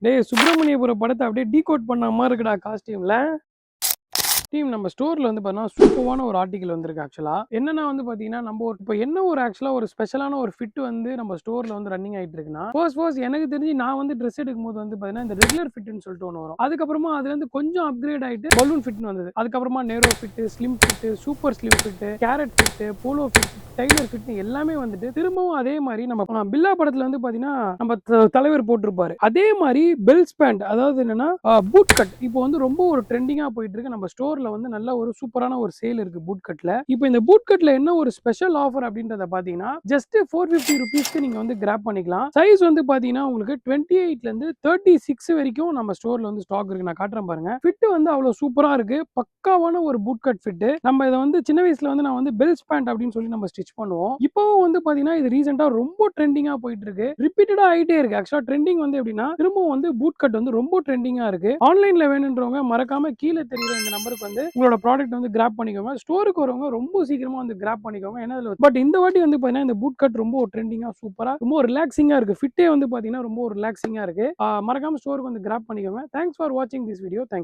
டேய் சுப்பிரமணியபுரம் படத்தை அப்படியே டீகோட் பண்ண மாதிரி இருக்குடா காஸ்டியூம்ல. டீம் நம்ம ஸ்டோர்ல வந்து பார்த்தீங்கன்னா சூப்பரான ஒரு ஆர்டிகல் வந்திருக்கு. ஆக்சுவலா என்னன்னா வந்து பார்த்தீங்கன்னா நம்ம இப்போ என்ன ஒரு ஆக்சுவலா ஒரு ஸ்பெஷலான ஒரு ஃபிட் வந்து நம்ம ஸ்டோர்ல வந்து ரன்னிங் ஆயிட்டு இருக்குன்னா, ஃபர்ஸ்ட் எனக்கு தெரிஞ்சு நான் வந்து ட்ரெஸ் எடுக்கும் போது வந்து பார்த்தீங்கன்னா இந்த ரெகுலர் ஃபிட்னு சொல்லிட்டு ஒன்று வரும். அதுக்கப்புறமா அதுல இருந்து கொஞ்சம் அப்கிரேட் ஆயிட்டு பலூன் ஃபிட்னு வந்தது. அதுக்கப்புறமா narrow fit, slim fit, super slim fit, carrot fit, polo fit, tailor fit எல்லாமே வந்துட்டு திரும்பவும் அதே மாதிரி நம்ம பில்லா படத்துல வந்து பாத்தீங்கன்னா நம்ம தலைவர் போட்டிருப்பாரு. அதே மாதிரி பெல்ஸ் பேண்ட், அதாவது என்னன்னா பூட் கட் இப்போ வந்து ரொம்ப ஒரு ட்ரெண்டிங்கா போயிட்டு இருக்கு. நம்ம ஸ்டோர்ல வந்து நல்ல ஒரு சூப்பரான ஒரு சேல் இருக்கு பூட் கட்ல. இப்போ இந்த பூட் கட்ல என்ன ஒரு ஸ்பெஷல் ஆஃபர் அப்படின்றத பாத்தீங்கன்னா ஜஸ்ட் 450 ருபீஸ்க்கு நீங்க வந்து கிராப் பண்ணிக்கலாம். சைஸ் வந்து பாத்தீங்கன்னா உங்களுக்கு 28ல இருந்து 36 வரைக்கும் நம்ம ஸ்டோர்ல வந்து ஸ்டாக் இருக்கு. நான் காட்டுறேன் பாருங்க. ஃபிட் வந்து அவ்வளவு சூப்பரா இருக்கு. பக்காவான ஒரு பூட் கட் ஃபிட். நம்ம இதை வந்து சின்ன வயசுல வந்து நான் வந்து பெல்ஸ் பேண்ட் அப்படின்னு சொல்லி நம்ம ஸ்டிச் பண்ணுவோம். இப்போவும் வந்து பாத்தீங்கன்னா இது ரீசெண்டா ரொம்ப ட்ரெண்டிங்கா போயிட்டு இருக்கு. ரிப்பீட்டடா ஆயிட்டே இருக்கு. ஆக்சுவலா ட்ரெண்டிங் வந்து எப்படின்னா திரும்பவும் வந்து பூட் கட் வந்து ரொம்ப ட்ரெண்டிங்கா இருக்கு. ஆன்லைன்ல வேணும்ன்றவங்க மறக்காம கீழே தெரியுற இந்த நம்பருக்கு வந்து உங்களோட ப்ராடக்ட் வந்து கிராப் பண்ணிக்கோங்க. ஸ்டோருக்கு வரவங்க ரொம்ப சீக்கிரமா வந்து கிராப் பண்ணிக்கோங்க. ஏன்னா பட் இந்த வாட்டி வந்து பாத்தீங்கன்னா இந்த பூட் கட் ரொம்ப ட்ரெண்டிங்கா சூப்பரா ரொம்ப ரிலாக்ஸிங்கா இருக்கு. ஃபிட்டே வந்து பாத்தீங்கன்னா ரொம்ப ரிலாக்ஸிங்கா இருக்கு. மறக்காம ஸ்டோருக்கு வந்து கிராப் பண்ணிக்கோங்க. தேங்க்ஸ் ஃபார் வாட்சிங் திஸ் வீடியோ. தேங்க்ஸ்.